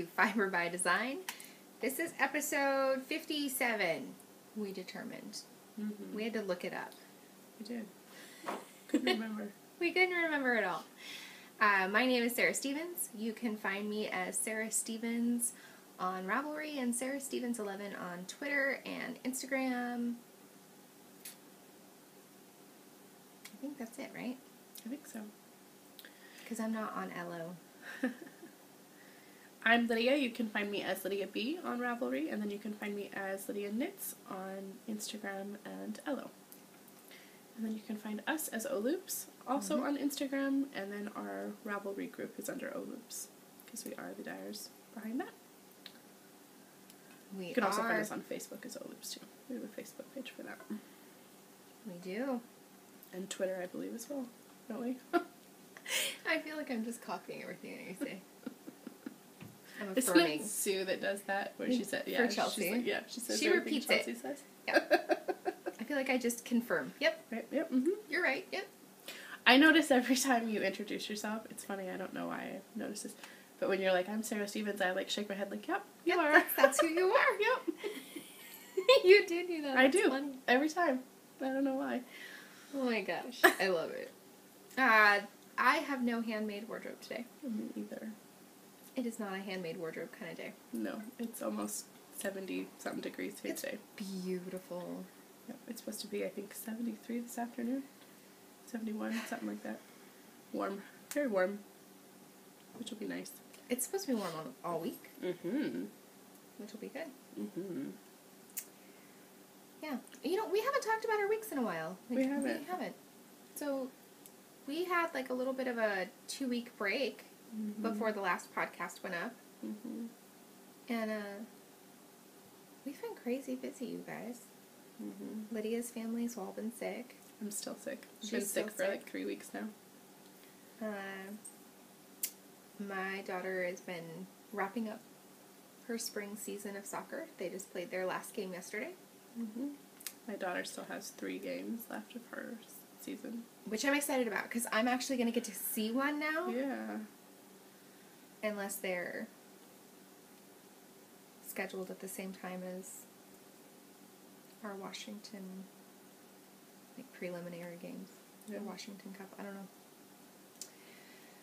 to Fiber by Design. This is episode 57, we determined. We had to look it up. We did. Couldn't remember. We couldn't remember at all. My name is Sarah Stevens. You can find me as Sarah Stevens on Ravelry and Sarah Stevens 11 on Twitter and Instagram. I think that's it, right? I think so. Because I'm not on Elo. I'm Lydia. You can find me as Lydia B on Ravelry, and then you can find me as Lydia Knits on Instagram and Elo. And then you can find us as Ohloops, also on Instagram, and then our Ravelry group is under Ohloops, because we are the dyers behind that. You can also find us on Facebook as Ohloops too. We have a Facebook page for that. We do. And Twitter, I believe, as well. Don't we? I feel like I'm just copying everything that you say. I'm Isn't affirming. it Sue that does that? Where she said, yeah, For Chelsea. She's like, yeah, she says She everything repeats Chelsea it. says. Yep. I feel like I just confirm. Yep. Right, yep. You're right. Yep. I notice every time you introduce yourself, it's funny, I don't know why I notice this, but when you're like, I'm Sarah Stevens, I like shake my head like, yep, you are. That's who you are. Yep. You do that. I That's do. funny. Every time. I don't know why. Oh my gosh. I love it. I have no handmade wardrobe today. Me either. It is not a handmade wardrobe kind of day. No, it's almost 70-something degrees here today. Beautiful. Yep, it's supposed to be, I think, 73 this afternoon. 71, something like that. Warm. Very warm. Which will be nice. It's supposed to be warm all week. Which will be good. Yeah. You know, we haven't talked about our weeks in a while. We haven't. We haven't. So, we had like a little bit of a 2-week break before the last podcast went up. And, we've been crazy busy, you guys. Lydia's family's all been sick. I'm still sick. I've She's been still sick for like 3 weeks now. My daughter has been wrapping up her spring season of soccer. They just played their last game yesterday. My daughter still has 3 games left of her season. Which I'm excited about, because I'm actually going to get to see one now. Yeah. Unless they're scheduled at the same time as our Washington, like, preliminary games. Yeah. The Washington Cup. I don't know.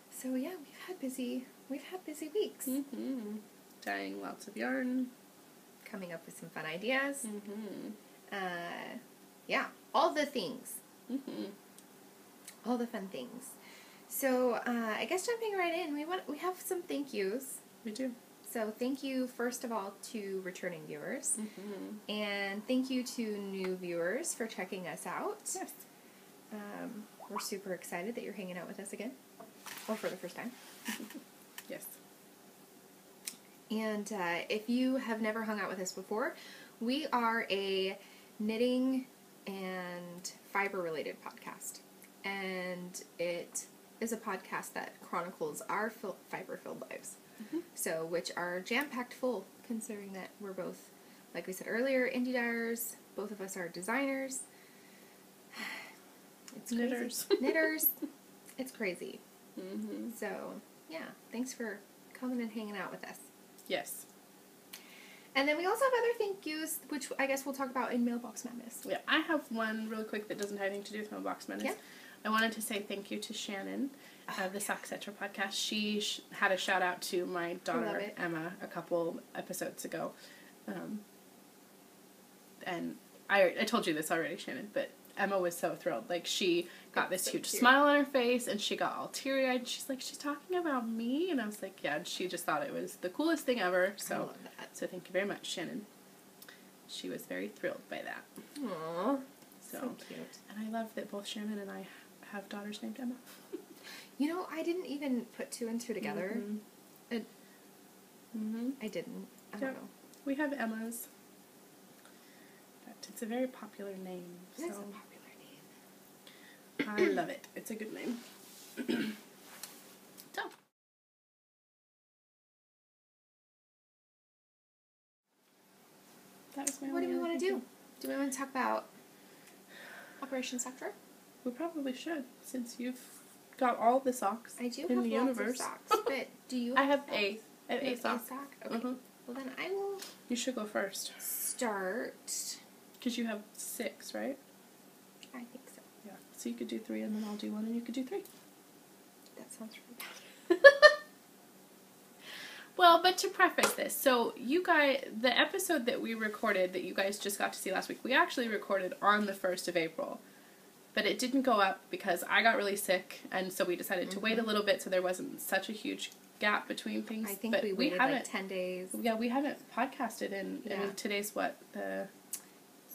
So, yeah, we've had busy weeks. Dyeing lots of yarn. Coming up with some fun ideas. Yeah, all the things. All the fun things. So, I guess jumping right in, we have some thank yous. We do. So, thank you, first of all, to returning viewers. And thank you to new viewers for checking us out. Yes. We're super excited that you're hanging out with us again. Or for the first time. Yes. And if you have never hung out with us before, we are a knitting and fiber-related podcast. And it is a podcast that chronicles our fiber-filled lives. So, which are jam-packed full, considering that we're both, like we said earlier, indie dyers. Both of us are designers. It's Knitters. Crazy. Knitters. It's crazy. So, yeah, thanks for coming and hanging out with us. Yes. And then we also have other thank yous, which I guess we'll talk about in Mailbox Madness. Yeah, I have one really quick that doesn't have anything to do with Mailbox Madness. Yeah. I wanted to say thank you to Shannon of the Socksetcher podcast. She had a shout out to my daughter Emma a couple episodes ago. And I told you this already, Shannon, but Emma was so thrilled. Like, she got this huge smile on her face, and she got all teary-eyed. She's like, she's talking about me? And I was like, yeah, and she just thought it was the coolest thing ever. So, I love that. So thank you very much, Shannon. She was very thrilled by that. Aww, so cute. And I love that both Shannon and I have daughters named Emma. You know, I didn't even put 2 and 2 together. I didn't. I don't know. We have Emmas. But it's a very popular name. It is a popular name. I love it. It's a good name. So. That was my What do we want to do? Do we want to talk about Operation Sector? We probably should, since you've got all the socks I do in have the lots universe. of socks, but do you? I have a I have You a have sock. a sock? Okay. Uh-huh. Well, then I will You should go first. start. Because you have 6, right? I think so. Yeah. So you could do 3 and then I'll do 1 and you could do 3. That sounds really bad. Well, but to preface this, so you guys, the episode that we recorded that you guys just got to see last week, we actually recorded on the 1st of April. But it didn't go up because I got really sick, and so we decided to wait a little bit so there wasn't such a huge gap between things. I think but we waited like 10 days. Yeah, we haven't podcasted in, I Yeah. mean, today's what, the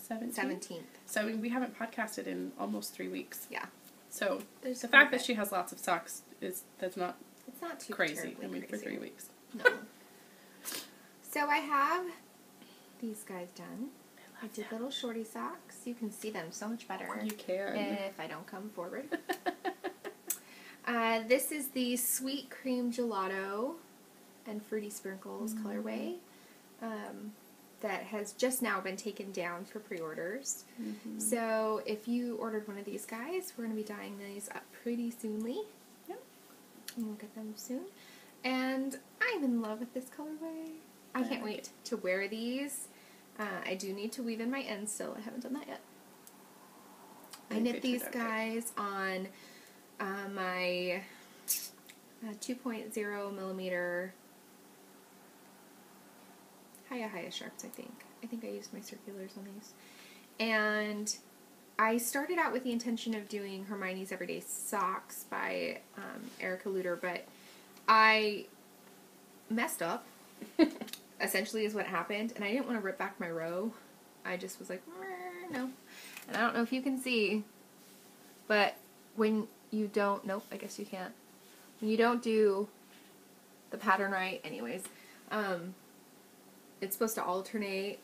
17th? 17th. So I mean, we haven't podcasted in almost 3 weeks. Yeah. So There's the quite a fact that bit. she has lots of socks that's not It's not too crazy. terribly I mean, for crazy. 3 weeks. No. So I have these guys done. I did little shorty socks. You can see them so much better. You can. If I don't come forward. This is the Sweet Cream Gelato and Fruity Sprinkles colorway that has just now been taken down for pre-orders. Mm-hmm. So if you ordered one of these guys, we're going to be dyeing these up pretty soonly. Yep. And we'll get them soon. And I'm in love with this colorway. I can't wait to wear these. I do need to weave in my ends still. I haven't done that yet. I knit these guys on my 2.0 millimeter Haya sharps, I think. I think I used my circulars on these. And I started out with the intention of doing Hermione's Everyday Socks by Erica Lueder, but I messed up, essentially is what happened, and I didn't want to rip back my row. I just was like, no. And I don't know if you can see, but when you don't, nope, I guess you can't. When you don't do the pattern right, anyways, it's supposed to alternate,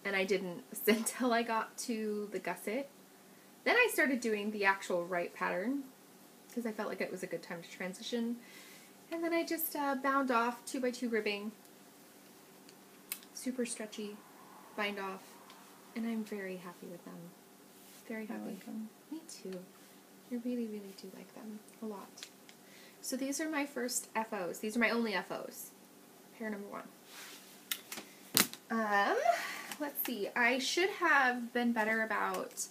and I didn't until I got to the gusset. Then I started doing the actual right pattern, because I felt like it was a good time to transition. And then I just bound off 2x2 ribbing, super stretchy, bind off, and I'm very happy with them. Very happy. I like them. Me too. I really, really do like them a lot. So these are my first FOs. These are my only FOs. Pair number 1. Let's see. I should have been better about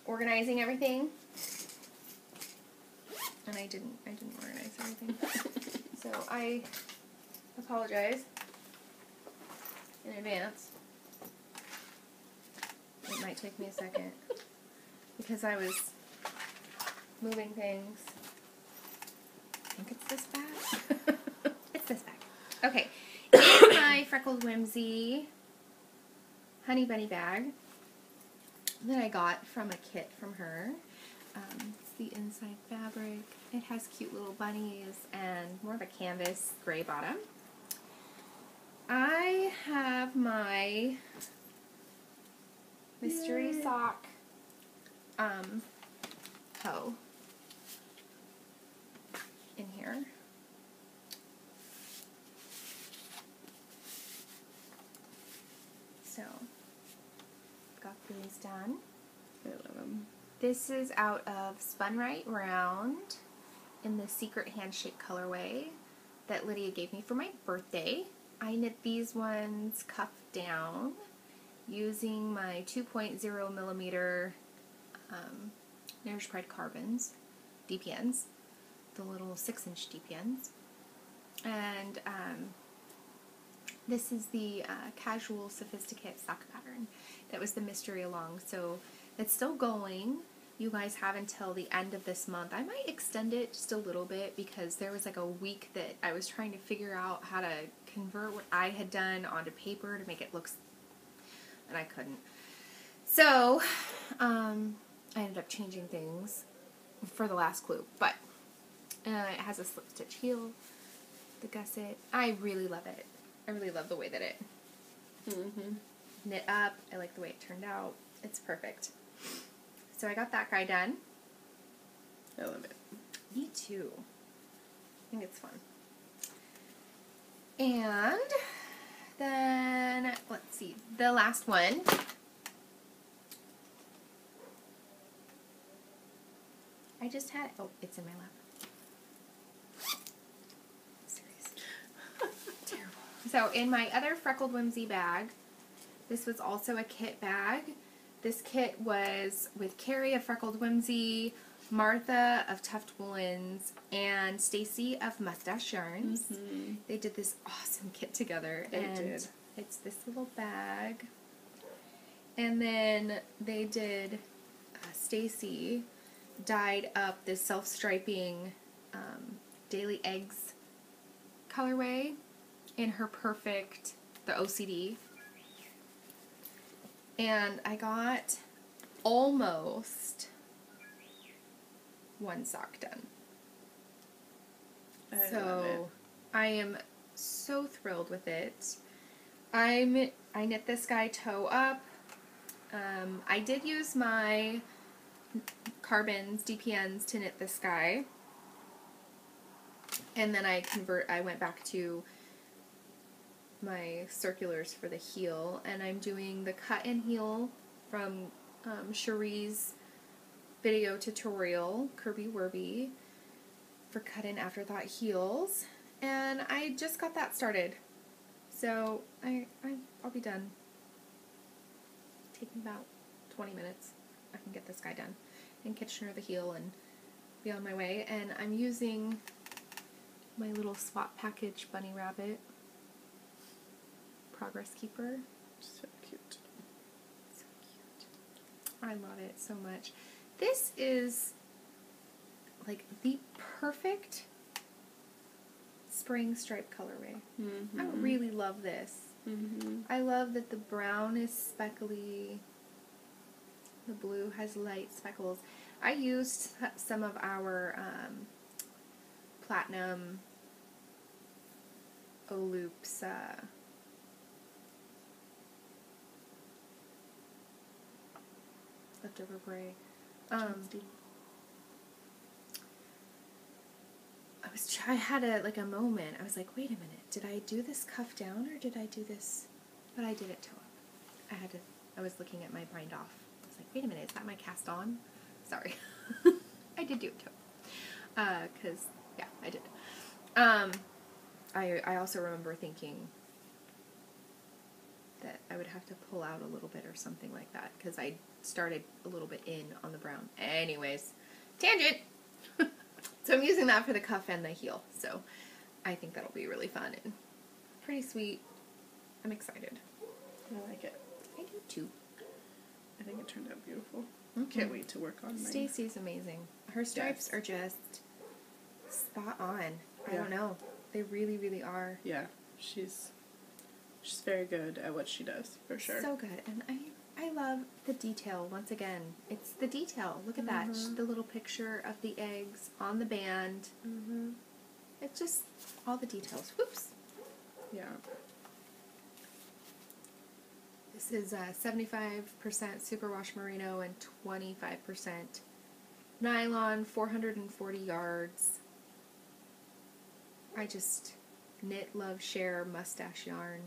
organizing everything. And I didn't organize everything. So I apologize in advance. It might take me a second because I was moving things. I think it's this bag. It's this bag. Okay. In my Freckled Whimsy Honey Bunny bag that I got from a kit from her. It's the inside fabric. It has cute little bunnies and more of a canvas gray bottom. I have my mystery sock hoe in here. So, got these done. I love them. This is out of Spun Right Round in the Secret Handshake colorway that Lydia gave me for my birthday. I knit these ones cuffed down using my 2.0 millimeter Nourish Pride Carbons, DPNs, the little 6-inch DPNs. And this is the casual Sophisticate sock pattern that was the mystery along. So it's still going. You guys have until the end of this month. I might extend it just a little bit because there was like a week that I was trying to figure out how to convert what I had done onto paper to make it look, and I couldn't. So I ended up changing things for the last clue, but it has a slip stitch heel, the gusset. I really love it. I really love the way that it knit up. I like the way it turned out. It's perfect. So I got that guy done. I love it. Me too. I think it's fun. And then, let's see, the last one. I just had, oh, it's in my lap. Seriously. So in my other Freckled Whimsy bag, this was also a kit bag. This kit was with Carrie of Freckled Whimsy, Martha of Tuft Woolens, and Stacy of Mustache Yarns. Mm-hmm. They did this awesome kit together. They and did. It's this little bag. And then they did, Stacy dyed up this self-striping Daily Eggs colorway in her perfect, the OCD. And I got almost one sock done. I love it. I am so thrilled with it. I knit this guy toe up. I did use my carbons, DPNs, to knit this guy. And then I went back to my circulars for the heel, and I'm doing the cut and heel from Cherie's video tutorial, Kirby Werby, for cut and afterthought heels, and I just got that started. So I'll be done. Taking about 20 minutes. I can get this guy done and Kitchener the heel and be on my way. And I'm using my little swap package bunny rabbit progress keeper. So cute. So cute. I love it so much. This is like the perfect spring stripe colorway. Mm-hmm. I really love this. Mm-hmm. I love that the brown is speckly, the blue has light speckles. I used some of our platinum Ohloops leftover gray. I had a moment. I was like, wait a minute, did I do this cuff down or did I do this? But I did it toe up. I was looking at my bind off. I was like, wait a minute, is that my cast on? Sorry. I did do it toe up. Cause yeah, I did. I also remember thinking that I would have to pull out a little bit or something like that, because I started a little bit in on the brown. Anyways, tangent! So I'm using that for the cuff and the heel, so I think that'll be really fun and pretty sweet. I'm excited. I like it. I do too. I think it turned out beautiful. Mm-hmm. Can't wait to work on mine. Stacy's amazing. Her stripes are just spot on. I don't know. They really, really are. Yeah, she's very good at what she does, for sure. So good. And I love the detail. Once again, it's the detail. Look at that. The little picture of the eggs on the band. Mm-hmm. It's just all the details. Whoops. Yeah. This is 75% superwash merino and 25% nylon, 440 yards. I just knit, love, share, mustache yarn.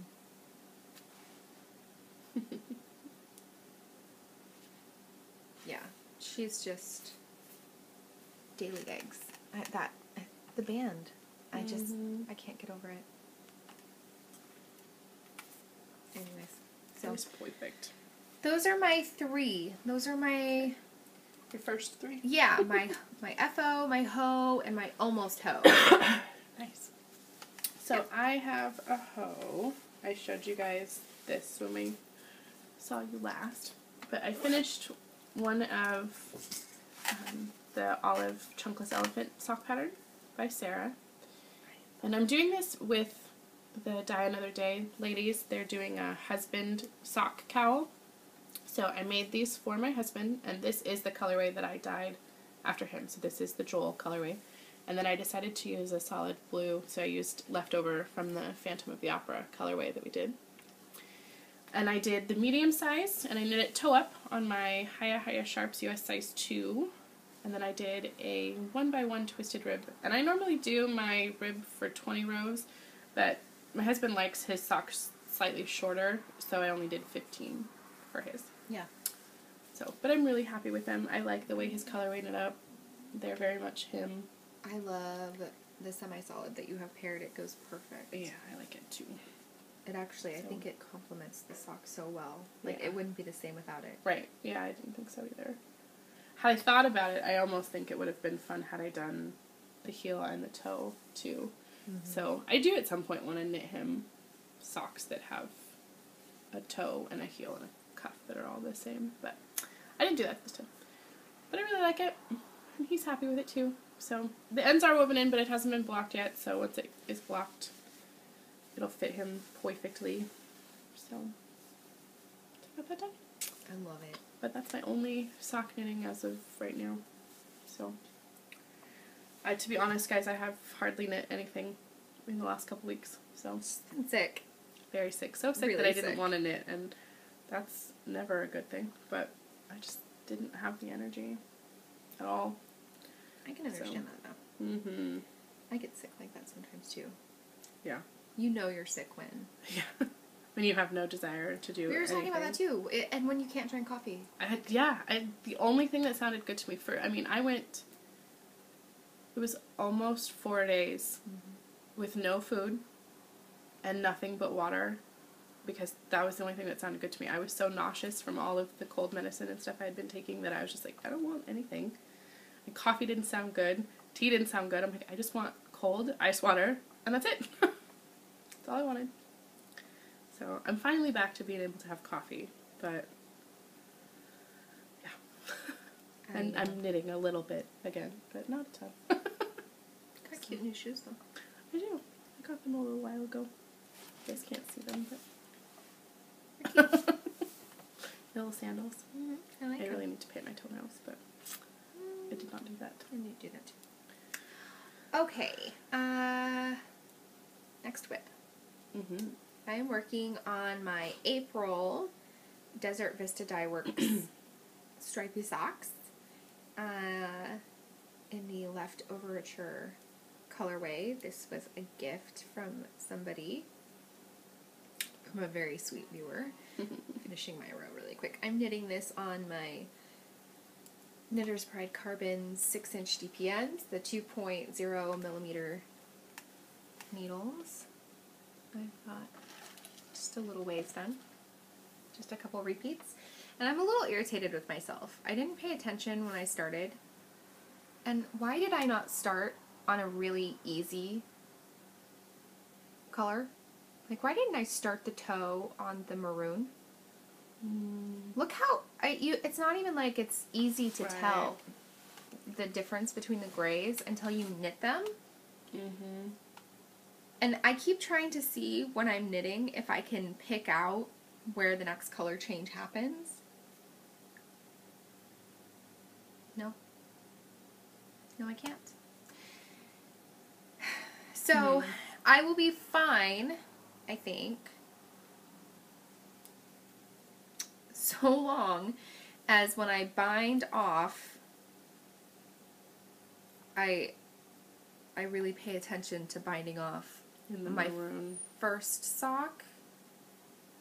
Yeah, she's just Daily Eggs. The band. I can't get over it. Anyways, so It's perfect. those are my three. Those are my Your first three? yeah, my FO, my hoe, and my almost hoe. Nice. So I have a hoe. I showed you guys this when we saw you last. But I finished one of the olive chunkless elephant sock pattern by Sarah. And I'm doing this with the Dye Another Day ladies. They're doing a husband sock cowl. So I made these for my husband, and this is the colorway that I dyed after him. So this is the Joel colorway. And then I decided to use a solid blue, so I used leftover from the Phantom of the Opera colorway that we did. And I did the medium size, and I knit it toe up on my Hiya Sharps US size 2. And then I did a 1x1 twisted rib. And I normally do my rib for 20 rows, but my husband likes his socks slightly shorter, so I only did 15 for his. Yeah. So, but I'm really happy with them. I like the way his colorway knit up. They're very much him. I love the semi-solid that you have paired. It goes perfect. Yeah, I like it too. It actually, I So. think it complements the sock so well. Like, Yeah. it wouldn't be the same without it. Right. Yeah, I didn't think so either. Had I thought about it, I almost think it would have been fun had I done the heel and the toe, too. Mm-hmm. So, I do at some point want to knit him socks that have a toe and a heel and a cuff that are all the same, but I didn't do that this time. But I really like it, and he's happy with it, too. So, the ends are woven in, but it hasn't been blocked yet, so once it is blocked, it'll fit him perfectly. So, I got that done. I love it. But that's my only sock knitting as of right now. So, to be honest, guys, I have hardly knit anything in the last couple weeks. So, I'm sick. Very sick. So sick Really that I didn't sick. want to knit, and that's never a good thing. But I just didn't have the energy at all. I can understand that, though. Mm-hmm. I get sick like that sometimes, too. Yeah. You know you're sick when. Yeah. When you have no desire to do anything. We were talking about that, too. And when you can't drink coffee. The only thing that sounded good to me it was almost 4 days with no food and nothing but water, because that was the only thing that sounded good to me. I was so nauseous from all of the cold medicine and stuff I had been taking that I was just like, I don't want anything. And coffee didn't sound good. Tea didn't sound good. I'm like, I just want cold ice water, and that's it. That's all I wanted. So I'm finally back to being able to have coffee, but yeah. And I'm knitting a little bit again, but not a ton. Got cute new shoes, though. I do. I got them a little while ago. You guys can't see them, but little sandals. Mm-hmm. I like I them. really need to paint my toenails, but I did not do that. I need to do that too. Okay. Next whip. Mm-hmm. I am working on my April Desert Vista Dyeworks stripy socks in the Leftoverture colorway. This was a gift from somebody, from a very sweet viewer. Finishing my row really quick. I'm knitting this on my Knitter's Pride Carbon 6-inch DPNs, the 2.0 millimeter needles. I've got just a little waves done, just a couple repeats, and I'm a little irritated with myself. I didn't pay attention when I started, and why did I not start on a really easy color? Like, why didn't I start the toe on the maroon? Look how, it's not even like it's easy to tell the difference between the grays until you knit them. Mm-hmm. And I keep trying to see when I'm knitting if I can pick out where the next color change happens. No. No, I can't. So, I will be fine, I think, so long as when I bind off, I really pay attention to binding off In the my maroon. first sock.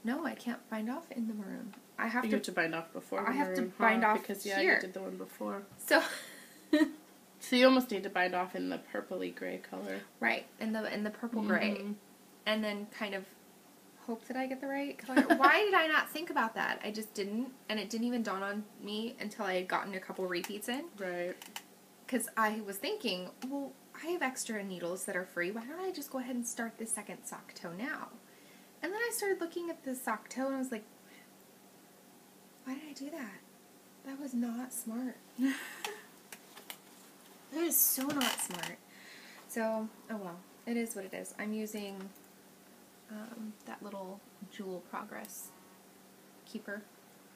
No, I can't bind off in the maroon. I have You to have to bind off before. I the have to maroon, bind off because here. you did the one before. So So you almost need to bind off in the purpley gray color. right, in the purple gray, Mhm. and then kind of hope that I get the right color. Why did I not think about that? I just didn't, and it didn't even dawn on me until I had gotten a couple repeats in. Right. Because I was thinking, well, I have extra needles that are free. Why don't I just go ahead and start the second sock toe now? And then I started looking at the sock toe, and I was like, why did I do that? That was not smart. That is so not smart. So, oh well. It is what it is. I'm using that little Jewel Progress keeper.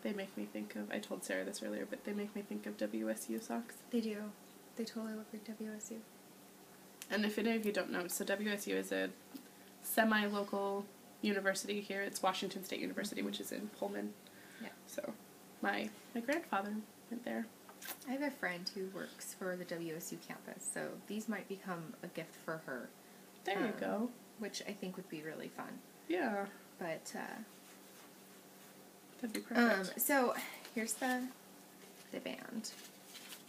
They make me think of, I told Sarah this earlier, but they make me think of WSU socks. They do. They totally look like WSU. And if any of you don't know, so WSU is a semi-local university here. It's Washington State University, which is in Pullman. Yeah. So my grandfather went there. I have a friend who works for the WSU campus, so these might become a gift for her. There you go. Which I think would be really fun. Yeah. But, That'd be perfect. so, here's the band.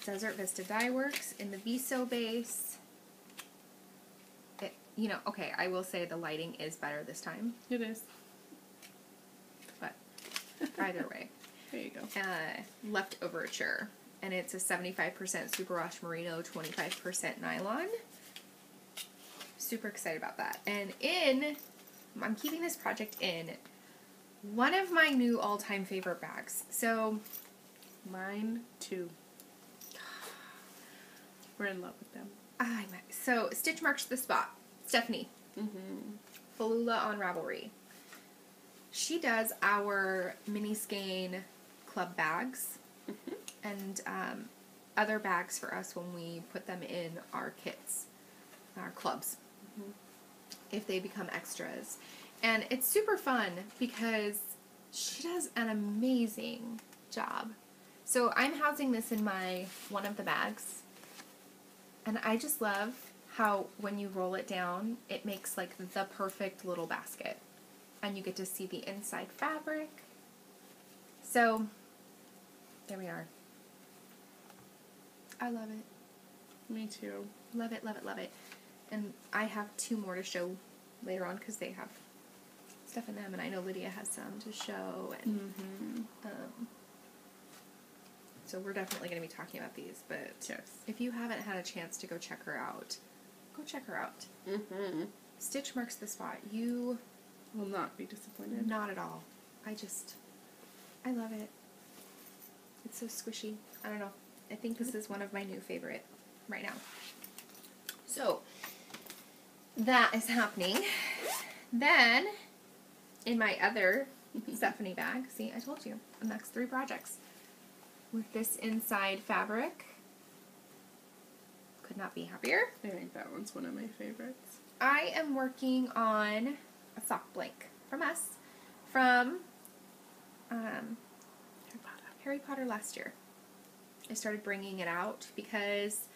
Desert Vista Dyeworks in the Vista base. you know, okay, I will say the lighting is better this time. It is. But either way. There you go. Leftoverture. And it's a 75% superwash merino, 25% nylon. Super excited about that. And I'm keeping this project in one of my new all-time favorite bags. So, Mine too. We're in love with them. So, Stitch Marks the Spot. Stephanie. Falula on Ravelry. She does our mini skein club bags and other bags for us when we put them in our kits, our clubs, if they become extras. And it's super fun because she does an amazing job. So I'm housing this in one of the bags, and I just love how when you roll it down, it makes like the perfect little basket. And you get to see the inside fabric. So, there we are. I love it. Me too. Love it, love it, love it. And I have 2 more to show later on because they have stuff in them, and I know Lydia has some to show. And so we're definitely going to be talking about these. But yes, if you haven't had a chance to go check her out, go check her out. Stitch Marks the Spot. You will not be disappointed. Not at all. I love it. It's so squishy. I don't know. I think this is one of my new favorite right now. So, that is happening. Then, in my other Stephanie bag, see, I told you, the next 3 projects. With this inside fabric. Could not be happier. I think that one's one of my favorites. I am working on a sock blank from us from Harry Potter last year. I started bringing it out because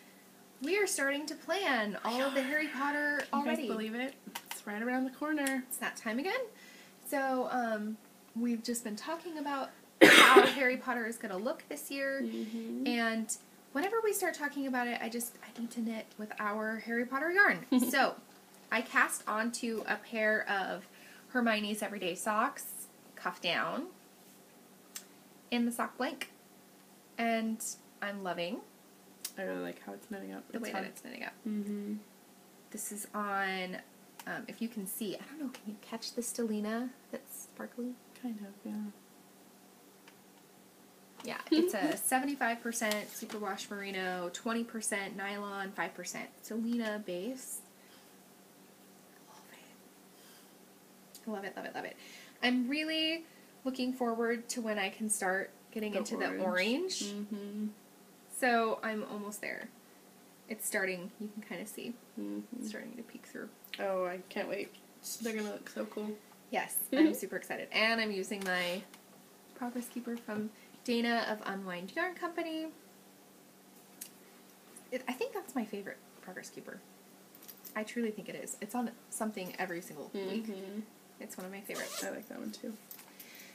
we are starting to plan all of the Harry Potter already. You guys believe it? It's right around the corner. It's that time again. So we've just been talking about how Harry Potter is going to look this year, and whenever we start talking about it, I need to knit with our Harry Potter yarn. So I cast onto a pair of Hermione's Everyday Socks, cuff down, in the sock blank, and I'm loving. I really like how it's knitting up. The way that it's knitting up. This is on, if you can see, I don't know, can you catch the stellina that's sparkly? Kind of, yeah. Yeah, it's a 75% superwash merino, 20% nylon, 5% stellina base. Love it, love it, love it. I'm really looking forward to when I can start getting into the orange. So I'm almost there. It's starting, you can kind of see. It's starting to peek through. Oh, I can't wait. They're going to look so cool. Yes, I'm super excited. And I'm using my Progress Keeper from Dana of Unwind Yarn Company. I think that's my favorite Progress Keeper. I truly think it is. It's on something every single week. It's one of my favorites. I like that one too.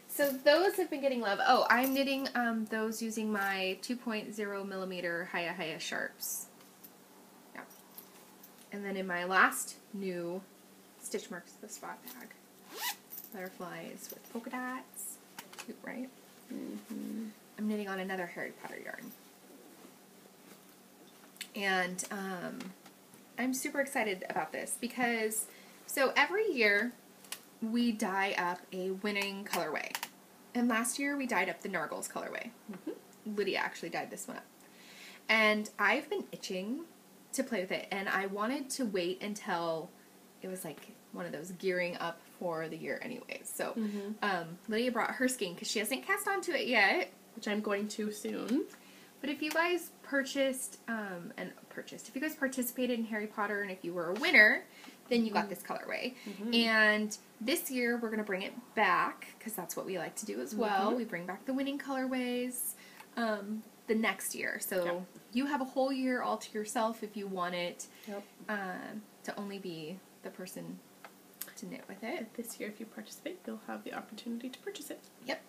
So those have been getting love. Oh, I'm knitting those using my 2.0 millimeter Haya Haya Sharps. Yeah. And then in my last new Stitch Marks the Spot bag, butterflies with polka dots. Cute, right? I'm knitting on another Harry Potter yarn. And I'm super excited about this because, so every year we dye up a winning colorway. And last year we dyed up the Nargles colorway. Lydia actually dyed this one up. And I've been itching to play with it, and I wanted to wait until it was like one of those gearing up for the year anyways. So Lydia brought her skein because she hasn't cast onto it yet, which I'm going to soon. But if you guys purchased, if you guys participated in Harry Potter and if you were a winner, then you got this colorway. And this year we're going to bring it back because that's what we like to do as well. We bring back the winning colorways the next year. So you have a whole year all to yourself if you want it to only be the person to knit with it. But this year, if you participate, you'll have the opportunity to purchase it. Yep.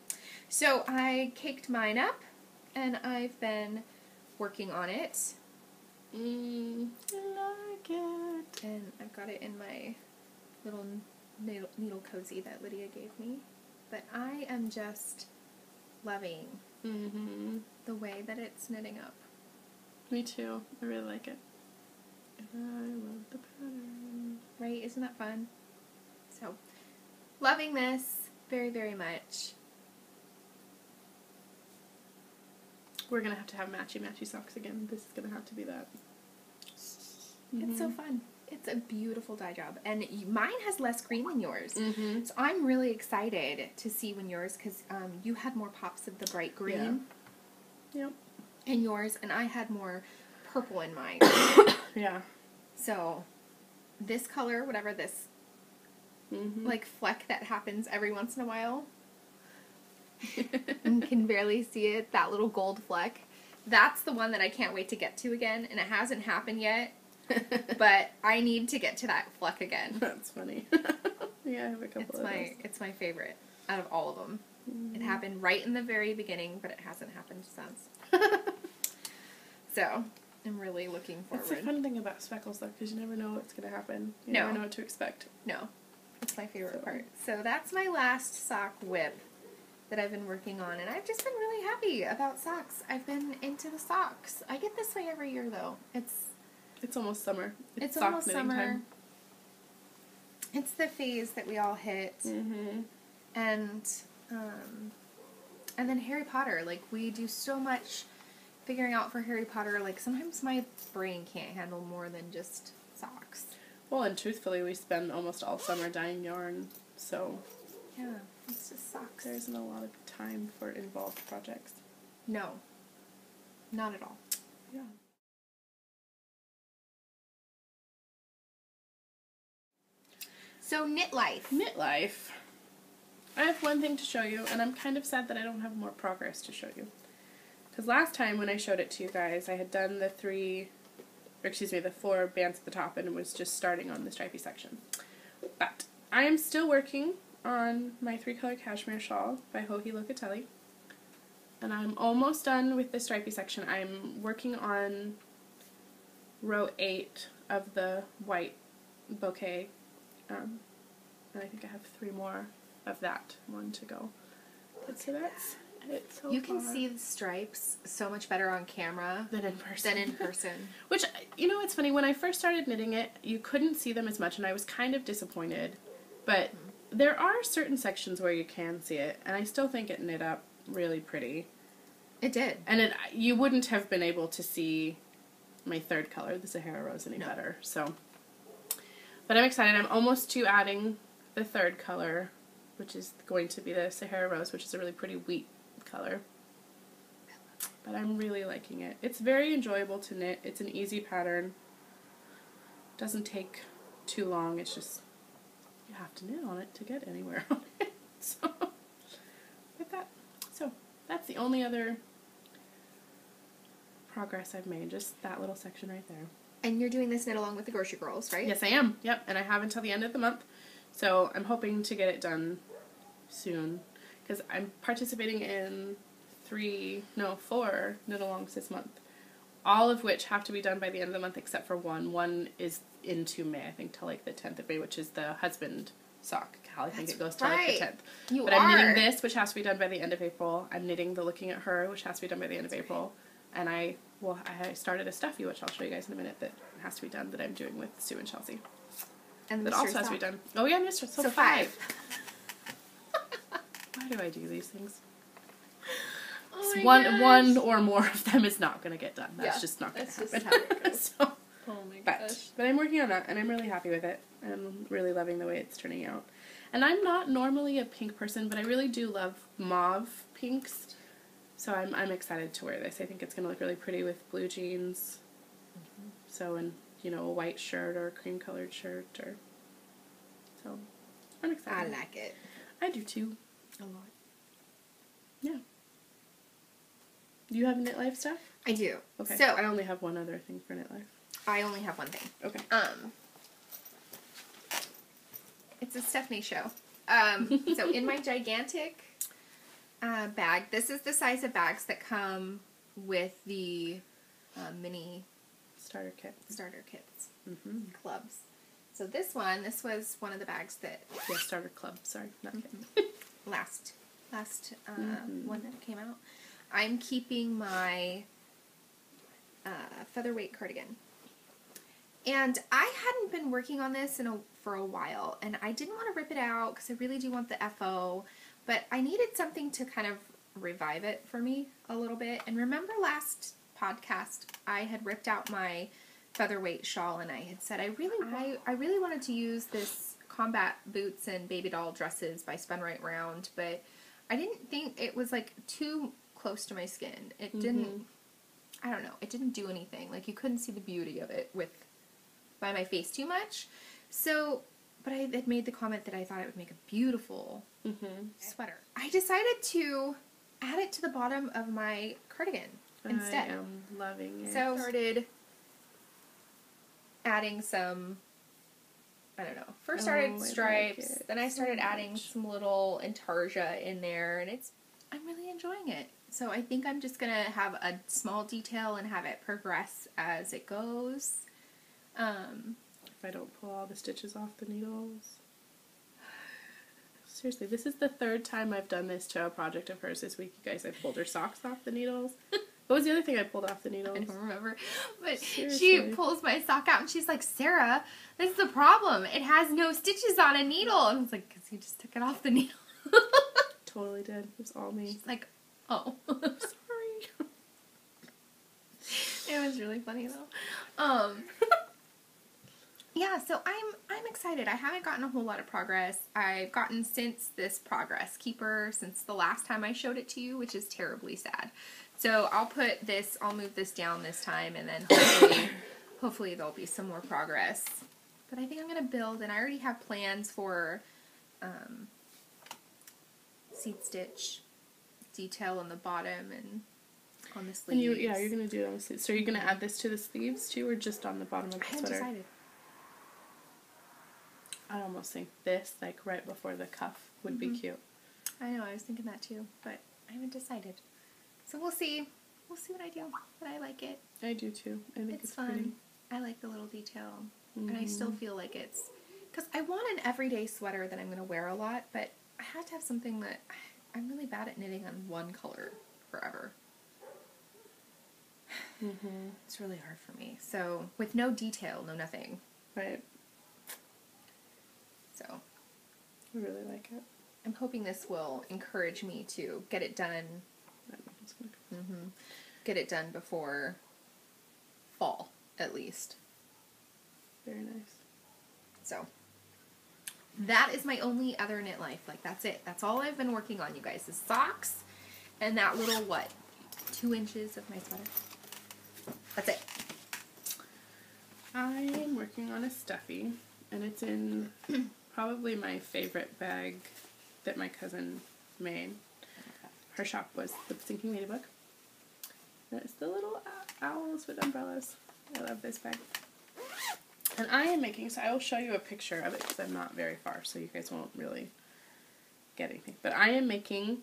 So I caked mine up, and I've been working on it. I like it. it. And I've got it in my little needle cozy that Lydia gave me. But I am just loving the way that it's knitting up. Me too. I really like it. And I love the pattern. Right? Isn't that fun? So, loving this very, very much. We're going to have matchy socks again. This is going to have to be that. It's so fun. It's a beautiful dye job. And mine has less green than yours. Mm-hmm. So I'm really excited to see when yours, because you had more pops of the bright green. Yeah. Yep. In yours, and I had more purple in mine. Yeah. So, this color, whatever this, like, fleck that happens every once in a while, and can barely see it, that little gold fleck, that's the one that I can't wait to get to again, and it hasn't happened yet, but I need to get to that fleck again. That's funny. Yeah, I have a couple of those. It's my favorite out of all of them. It happened right in the very beginning, but it hasn't happened since. So, I'm really looking forward. It's the fun thing about speckles, though, because you never know what's going to happen. You No. never know what to expect. No. It's my favorite part. So, that's my last sock whip that I've been working on, and I've just been really happy about socks. I've been into the socks. I get this way every year, though. It's almost summer. It's sock almost knitting summer. time. It's the phase that we all hit. And then Harry Potter. Like, we do so much figuring out for Harry Potter. Like, sometimes my brain can't handle more than just socks. Well, and truthfully, we spend almost all summer dyeing yarn, so Yeah, it's just socks. there isn't a lot of time for involved projects. No. Not at all. Yeah. So, knit life. Knit life. I have one thing to show you, and I'm kind of sad that I don't have more progress to show you. Because last time when I showed it to you guys, I had done the 4 bands at the top and was just starting on the stripy section. But I am still working on my 3-color cashmere shawl by Joji Locatelli. And I'm almost done with the stripy section. I'm working on row 8 of the white bouquet. And I think I have 3 more of that one to go. But so that's it so You can far. see the stripes so much better on camera than in person. Which, you know, it's funny, when I first started knitting it, you couldn't see them as much, and I was kind of disappointed. But there are certain sections where you can see it, and I still think it knit up really pretty. it did. And you wouldn't have been able to see my 3rd color, the Sahara Rose, any better. So, but I'm excited. I'm almost to adding the 3rd color, which is going to be the Sahara Rose, which is a really pretty wheat color. But I'm really liking it. It's very enjoyable to knit. It's an easy pattern. Doesn't take too long. It's just you have to knit on it to get anywhere on it. So that's the only other progress I've made. Just that little section right there. And you're doing this knit along with the Grocery Girls, right? Yes, I am. Yep, and I have until the end of the month. So I'm hoping to get it done soon. Because I'm participating in 4 knit-alongs this month. All of which have to be done by the end of the month except for one. One is into May, I think, till like the 10th of May, which is the husband sock. I think it goes till like the 10th. But I'm knitting this, which has to be done by the end of April. I'm knitting the Looking at Her, which has to be done by the end of April. And I started a stuffy, which I'll show you guys in a minute, that has to be done, that I'm doing with Sue and Chelsea. And the that also has to be done. Oh yeah, Mistress. So 5. Why do I do these things? Oh one or more of them is not going to get done. That's just not going to happen. Just how it goes. So, oh my gosh. But I'm working on that, and I'm really happy with it. I'm really loving the way it's turning out. And I'm not normally a pink person, but I really do love mauve pinks. So I'm excited to wear this. I think it's going to look really pretty with blue jeans. So, and, you know, a white shirt or a cream-colored shirt. So, I'm excited. I like it. I do, too. A lot. Yeah. Do you have Knit Life stuff? I do. Okay. So I only have one other thing for Knit Life. I only have one thing. Okay. It's a Stephanie show. So in my gigantic bag, this is the size of bags that come with the mini Starter kit. starter kits. clubs. So this was one of the bags that... Yeah, starter club. Sorry, not kidding. last one that came out. I'm keeping my featherweight cardigan. And I hadn't been working on this for a while, and I didn't want to rip it out because I really do want the FO, but I needed something to kind of revive it for me a little bit. And remember last podcast, I had ripped out my featherweight shawl, and I had said I really wanted to use this combat boots and baby doll dresses by Spun Right Round, but I didn't think it was like too close to my skin. It didn't, I don't know, it didn't do anything. Like you couldn't see the beauty of it by my face too much. So, but I had made the comment that I thought it would make a beautiful sweater. I decided to add it to the bottom of my cardigan instead. I am loving it. So I started adding some, I don't know, first started stripes, then I started adding some little intarsia in there, and I'm really enjoying it. So I think I'm just going to have a small detail and have it progress as it goes. If I don't pull all the stitches off the needles. Seriously, this is the third time I've done this to a project of hers this week, you guys. I pulled her socks off the needles. What was the other thing I pulled off the needles? I don't remember. But Seriously. She pulls my sock out and she's like, Sarah, this is the problem. It has no stitches on a needle. And I was like, because you just took it off the needle. Totally did. It was all me. She's like, oh. Sorry. It was really funny though. Yeah, so I'm excited. I haven't gotten a whole lot of progress. I've gotten since this progress keeper, since the last time I showed it to you, which is terribly sad. So I'll move this down this time, and then hopefully there'll be some more progress. But I think I'm going to build, and I already have plans for seed stitch detail on the bottom and on the sleeves. And you're going to do it on the sleeves. So are you going to add this to the sleeves too, or just on the bottom of the sweater? I haven't decided. I almost think this, like right before the cuff, would be cute. I know, I was thinking that too, but I haven't decided. So we'll see. We'll see what I do, but I like it. I do too. I think it's fun. pretty. I like the little detail, and I still feel like it's, because I want an everyday sweater that I'm going to wear a lot, but I have to have something that, I'm really bad at knitting on one color forever. It's really hard for me. So, with no detail, no nothing. Right. So, I really like it. I'm hoping this will encourage me to get it done. Get it done before fall, at least. Very nice. So, that is my only other knit life. Like, that's it. That's all I've been working on, you guys, is socks and that little, 2 inches of my sweater. That's it. I am working on a stuffy, and it's in probably my favorite bag that my cousin made. Her shop was the Sinking Ladybug. That's the little owls with umbrellas. I love this bag. And I am making, so I will show you a picture of it because I'm not very far, so you guys won't really get anything. But I am making,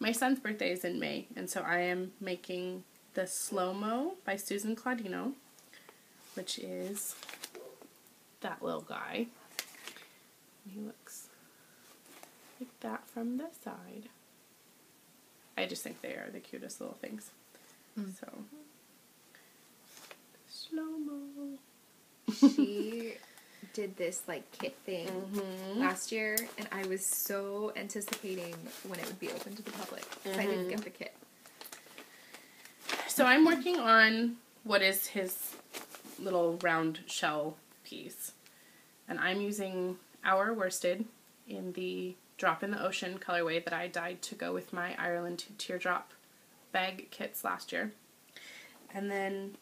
my son's birthday is in May, and so I am making the Slow-Mo by Susan Claudino, which is that little guy. And he looks like that from the side. I just think they are the cutest little things. So, Slow-Mo. She did this kit thing last year, and I was so anticipating when it would be open to the public because I didn't get the kit. So I'm working on what is his little round shell piece, and I'm using Our Worsted in the Drop in the Ocean colorway that I dyed to go with my Ireland Teardrop bag kits last year. And then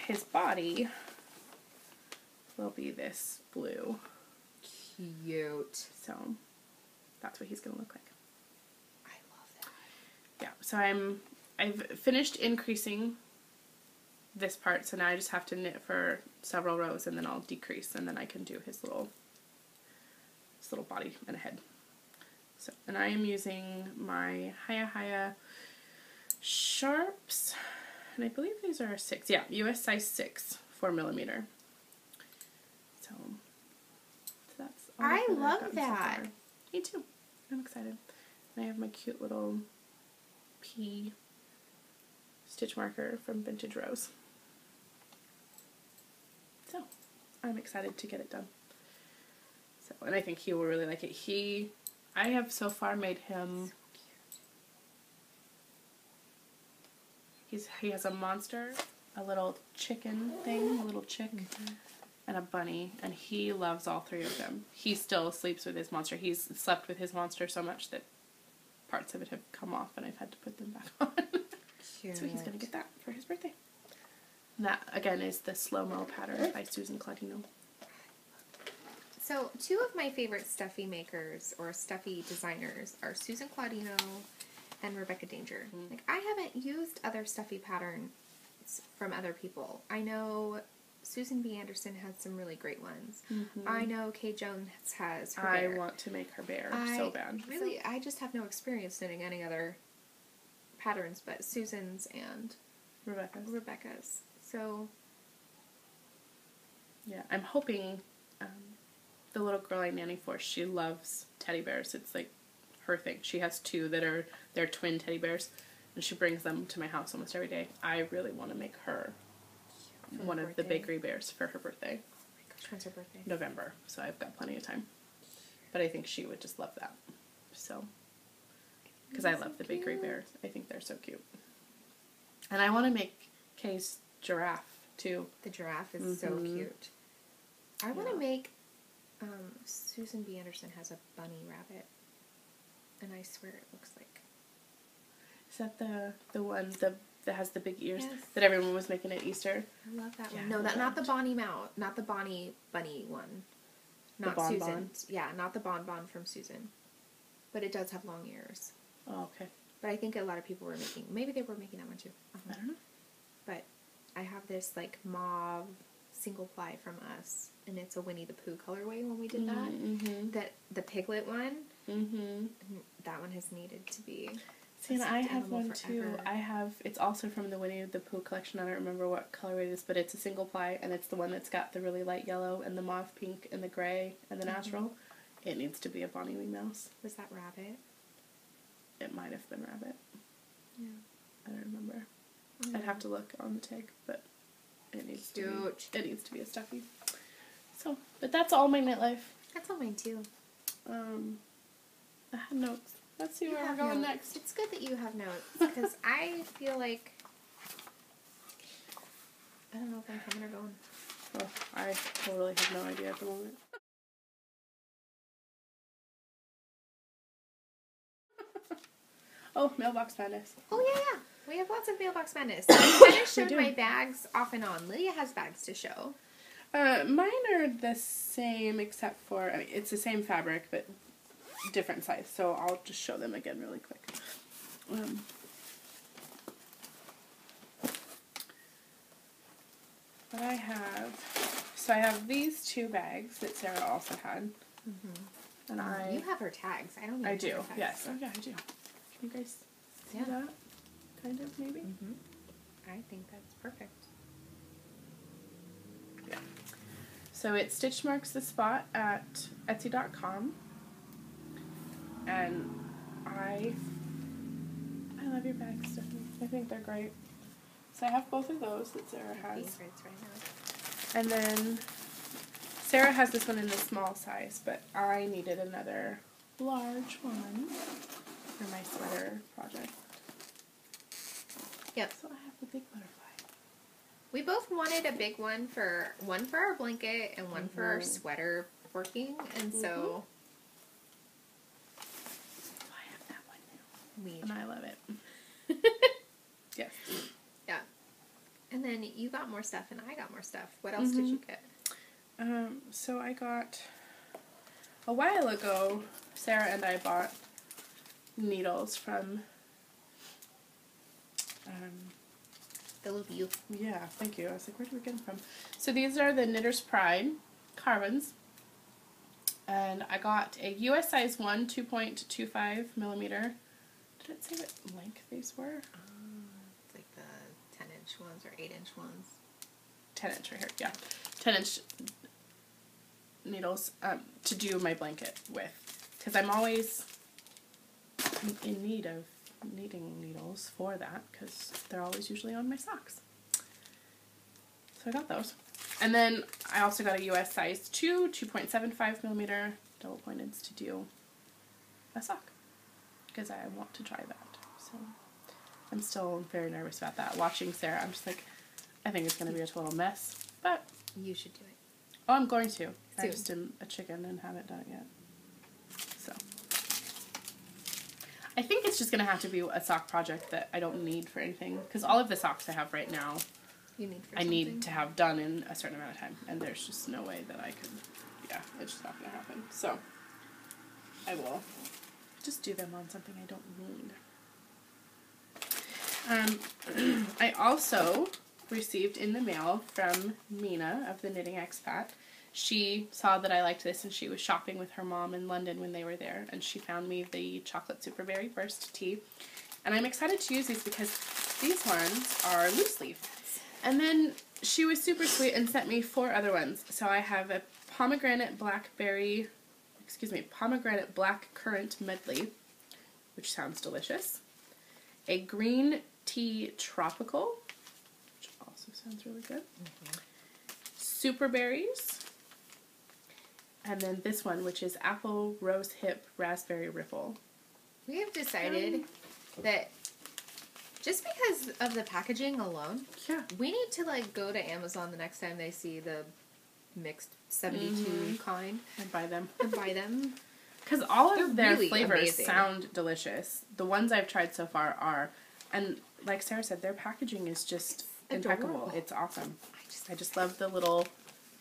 his body will be this blue. Cute. So that's what he's going to look like. I love that. Yeah, so I've finished increasing this part, so now I just have to knit for several rows and then I'll decrease, and then I can do his little body and a head. So, and I am using my Hiya Sharps, and I believe these are 6, yeah, US size 6 4mm. So that's all I the fun I've love gotten that. so far. Me too. I'm excited. And I have my cute little pea stitch marker from Vintage Rose. So I'm excited to get it done. So, and I think he will really like it. I have so far made him, he has a monster, a little chicken thing, a little chick, and a bunny, and he loves all three of them. He still sleeps with his monster. He's slept with his monster so much that parts of it have come off and I've had to put them back on. Cute. So he's going to get that for his birthday. And that, again, is the Slow-Mo pattern by Susan Claudino. So, two of my favorite stuffy makers or stuffy designers are Susan Claudino and Rebecca Danger. Like, I haven't used other stuffy patterns from other people. I know Susan B. Anderson has some really great ones. I know Kay Jones has her bear. I want to make her bear so bad. Really, I just have no experience knitting any other patterns but Susan's and Rebecca's. So, yeah, I'm hoping the little girl I nanny for, she loves teddy bears. It's like her thing. She has two that are their twin teddy bears, and she brings them to my house almost every day. I really want to make her one of the bakery bears for her birthday. Oh my gosh, when's her birthday? November, so I've got plenty of time. But I think she would just love that. So, because I love the bakery bears. I think they're so cute. And I want to make Kay's giraffe, too. The giraffe is so cute. I want to make, Susan B. Anderson has a bunny rabbit. And I swear it looks like. Is that the one that has the big ears that Yes. everyone was making at Easter? I love that Yeah, one. No, not the Bonnie Mouse, not the Bonnie Bunny one. Not Bon Susan. Bon? Yeah, not the Bon Bon from Susan. But it does have long ears. Oh, okay. But I think a lot of people were making, maybe they were making that one too. I don't know. But I have this like mauve single ply from us, and it's a Winnie the Pooh colorway when we did that. That the piglet one, that one has needed to be. See, and I have one too. It's also from the Winnie the Pooh collection. I don't remember what colorway it is, but it's a single ply, and it's the one that's got the really light yellow and the mauve pink and the gray and the natural. It needs to be a Bonnie Wee Mouse. Was that rabbit? It might have been rabbit. Yeah. I don't remember. I'd have to look on the tag, but it needs to be a stuffy. So, but that's all my knit life. That's all mine too. I had notes. Let's see where we're going next. It's good that you have notes, because I feel like I don't know if I'm coming or going. Well, I totally have no idea at the moment. Oh, mailbox madness. Oh yeah. We have lots of mailbox madness. I kind of showed my bags off and on. Lydia has bags to show. Mine are the same except for, I mean, it's the same fabric, but different size. So I'll just show them again really quick. What I have, so I have these two bags that Sarah also had. And You have her tags. I don't even I have do, her tags. yes. Oh yeah, I do. Can you guys see that? Kind of, maybe? I think that's perfect. Yeah. So it stitch marks the spot at Etsy.com. And I love your bags, Stephanie. I think they're great. So I have both of those that Sarah has. Favorites right now. And then Sarah has this one in the small size, but I needed another large one for my sweater project. Yep. So I have the big butterfly. We both wanted a big one for our blanket and one for our sweater working, and so I have that one now. And I love it. Yes. Yeah. And then you got more stuff and I got more stuff. What else did you get? So I got, a while ago, Sarah and I bought needles from, The Loop. yeah, thank you. I was like, where do we get them from? So these are the Knitter's Pride carbons. And I got a US size 1, 2.25 millimeter. Did it say what length these were? It's like the 10-inch ones or 8-inch ones. 10-inch right here, yeah. 10-inch needles to do my blanket with. Because I'm always in need of knitting needles for that, because they're always usually on my socks. So I got those. And then I also got a US size 2.75 millimeter double pointeds to do a sock, because I want to try that. So I'm still very nervous about that. Watching Sarah, I'm just like, I think it's going to be a total mess, but You should do it. oh, I'm going to. Soon. I just am a chicken and haven't done it yet. So I think it's just going to have to be a sock project that I don't need for anything, because all of the socks I have right now You need for I something. need to have done in a certain amount of time, and there's just no way that I could, yeah, it's just not going to happen. So I will just do them on something I don't need. I also received in the mail from Mina of the Knitting Expat. She saw that I liked this, and she was shopping with her mom in London when they were there, and she found me the Chocolate Superberry Burst Tee. And I'm excited to use these because these ones are loose leaf. And then she was super sweet and sent me 4 other ones. So I have a pomegranate black currant medley, which sounds delicious. A green tea tropical, which also sounds really good. Super berries. And then this one, which is apple rose hip raspberry ripple. We have decided that just because of the packaging alone, Yeah. we need to like go to Amazon the next time they see the mixed 72 kind And buy them. and buy them. Because all They're of their really flavors amazing. sound delicious. The ones I've tried so far are, and like Sarah said, their packaging is just impeccable. Adorable. It's awesome. I just love the little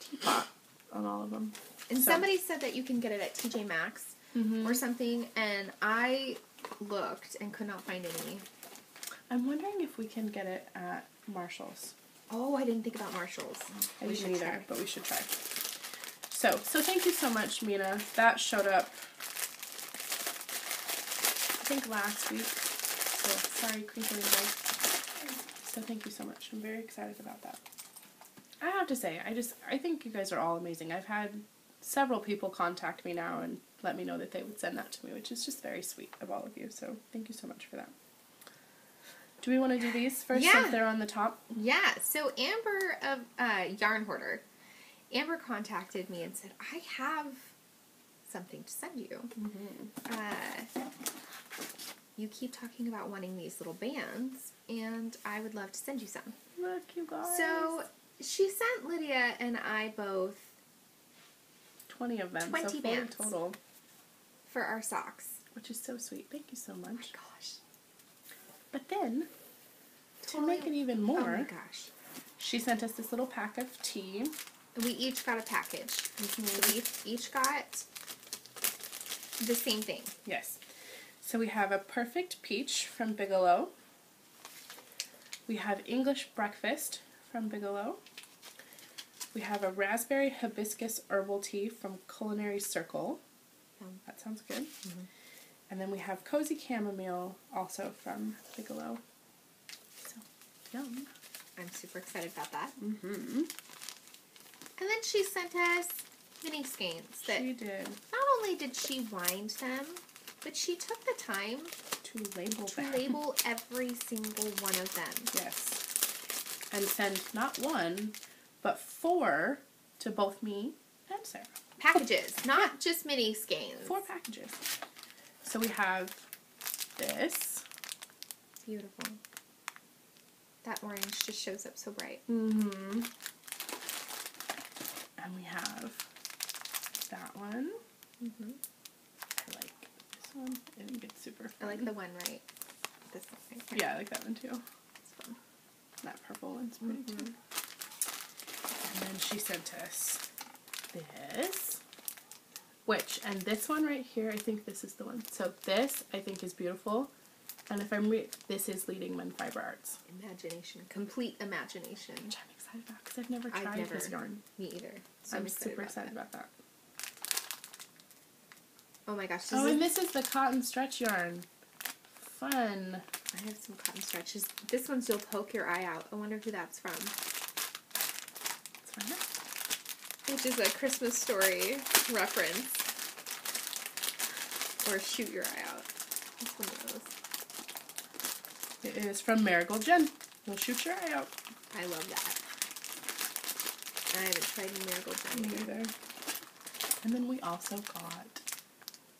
teapot on all of them. And So- somebody said that you can get it at TJ Maxx or something, and I looked and could not find any. I'm wondering if we can get it at Marshall's. Oh, I didn't think about Marshalls. I We didn't should either, try. but we should try. So thank you so much, Mina. That showed up, I think, last week. So sorry, crinkling bug. So thank you so much. I'm very excited about that. I have to say, I think you guys are all amazing. I've had several people contact me now and let me know that they would send that to me, which is just very sweet of all of you. So thank you so much for that. Do we want to do these first Yeah. since they're on the top? Yeah, so Amber of Yarn Hoarder, Amber contacted me and said, I have something to send you. You keep talking about wanting these little bands, and I would love to send you some. Look, you guys. So she sent Lydia and I both 20 of them. 20 so 40 bands. total. For our socks. Which is so sweet. Thank you so Oh my much. gosh. But then, to Totally- make it even Oh more, my gosh. she sent us this little pack of tea. We each got a package. So we each got the same thing. Yes. So we have a Perfect Peach from Bigelow. We have English Breakfast from Bigelow. We have a Raspberry Hibiscus Herbal Tea from Culinary Circle. Yum. That sounds good. And then we have Cozy Chamomile, also from Bigelow. So, yum. I'm super excited about that. Mm-hmm. And then she sent us mini skeins that She did. not only did she wind them, but she took the time To label to them. label every single one of them. Yes. And send not 1, but 4 to both me and Sarah. Packages, not just mini skeins. 4 packages. So we have this. Beautiful. That orange just shows up so bright. Mm-hmm. And we have that one. Mm-hmm. I like this one. I think it's super fun. I like the one right. This one right. Yeah, I like that one too. It's fun. That purple one's pretty too. And then she sent us this. Which, and this one right here, I think this is the one. So this, I think, is beautiful. And if I'm this is Leading Men Fiber Arts. Imagination. Complete imagination. Which I'm excited about because I've never I've tried never- his yarn. Me either. So I'm excited super about excited that. about that. Oh my gosh. Oh, and this is the cotton stretch yarn. Fun. I have some cotton stretches. This one's You'll Poke Your Eye Out. I wonder who that's from. find it. Which is a Christmas Story reference. Or Shoot Your Eye Out. What's one of those? It is from Marigold Jen. We'll shoot your eye out. I love that. I haven't tried Marigold Jen either. And then we also got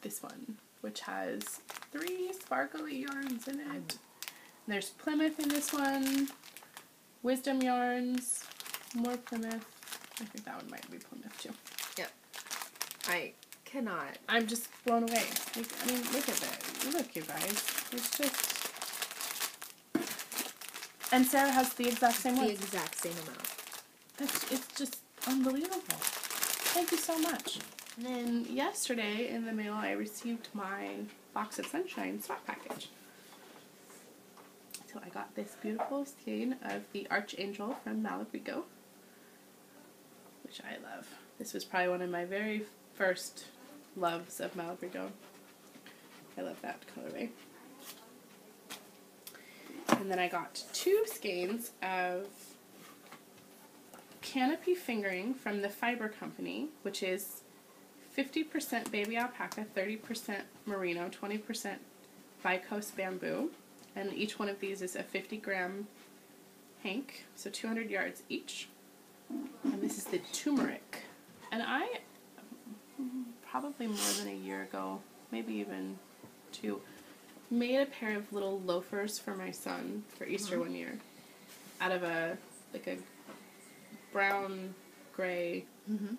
this one, which has 3 sparkly yarns in it. There's Plymouth in this one, Wisdom yarns, more Plymouth. I think that one might be Plymouth too. Yep. I cannot. I'm just blown away. Like, I mean, look at that. Look, you guys. It's just... And Sarah has the exact same one. The exact same amount. It's just unbelievable. Thank you so much. And then yesterday in the mail I received my Box of Sunshine swap package. So I got this beautiful skein of the Archangel from Malabrigo, which I love. This was probably one of my very first loves of Malabrigo. I love that colorway. And then I got 2 skeins of Canopy Fingering from the Fiber Company, which is 50% baby alpaca, 30% merino, 20% Vicose bamboo. And each one of these is a 50-gram hank, so 200 yards each. And this is the turmeric. And I, probably more than a year ago, maybe even 2, made a pair of little loafers for my son for Easter one year out of a brown gray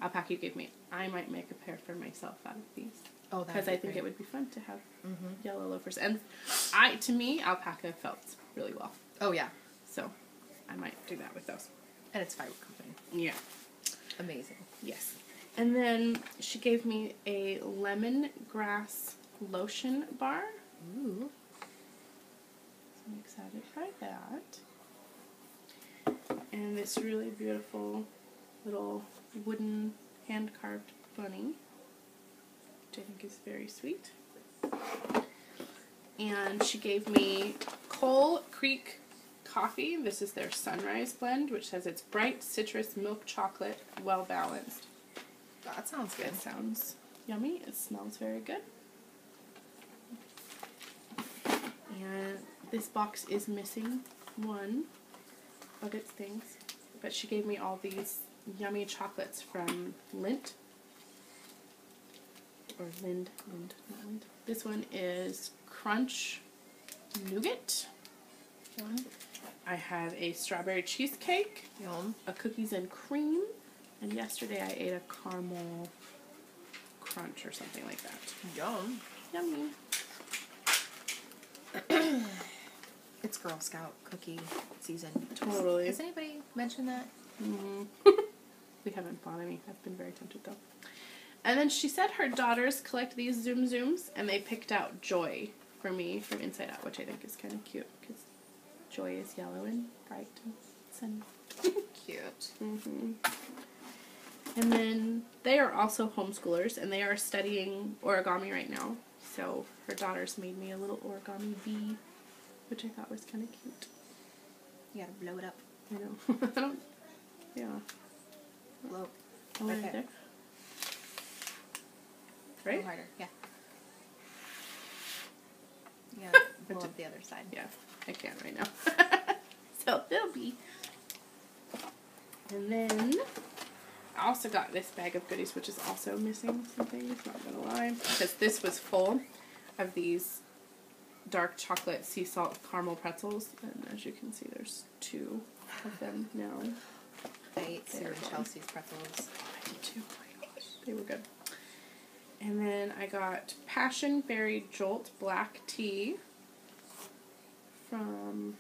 alpaca you gave me. I might make a pair for myself out of these. Oh, because I think it would be fun to have yellow loafers. And to me, alpaca felt really well. Oh yeah. So I might do that with those. And it's Fiber Company. Yeah. Amazing. Yes. And then she gave me a lemongrass lotion bar. Ooh. So I'm excited by that. And this really beautiful little wooden hand-carved bunny, which I think is very sweet. And she gave me Coal Creek coffee. This is their Sunrise blend, which says it's bright citrus milk chocolate, well balanced. That sounds good. It sounds yummy. It smells very good. And this box is missing one of its things, but she gave me all these yummy chocolates from Lindt. Or Lind, not Lind. This one is Crunch Nougat. Yum. I have a strawberry cheesecake. Yum. A cookies and cream. And yesterday I ate a caramel crunch or something like that. Yum. Yummy. It's Girl Scout cookie season. Totally. Has anybody mentioned that? We haven't bought any. I've been very tempted though. And then she said her daughters collect these Zoom Zooms, and they picked out Joy for me from Inside Out, which I think is kind of cute, because Joy is yellow and bright and sunny. Cute. And then they are also homeschoolers, and they are studying origami right now. So her daughters made me a little origami bee, which I thought was kind of cute. You gotta blow it up. I know. I don't. Yeah. Blow. Oh, right there. Right? A little harder. Yeah. Yeah. Blow up the other side. Yeah. I can't right now. So they'll be. And then I also got this bag of goodies, which is also missing some things, not gonna lie, because this was full of these dark chocolate sea salt caramel pretzels, and as you can see, there's 2 of them now. I ate Sue and Chelsea's pretzels. I did too. Oh my gosh, they were good. And then I got Passion Berry Jolt Black Tea from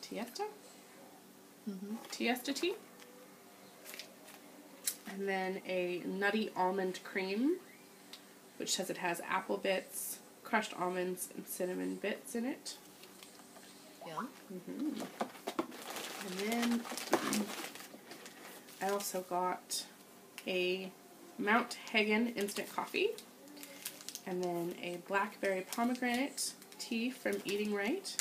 Tiesta? Tiesta tea. And then a Nutty Almond Cream, which says it has apple bits, crushed almonds, and cinnamon bits in it. Yeah. And then I also got a Mount Hagen instant coffee, and then a blackberry pomegranate tea from Eating Right,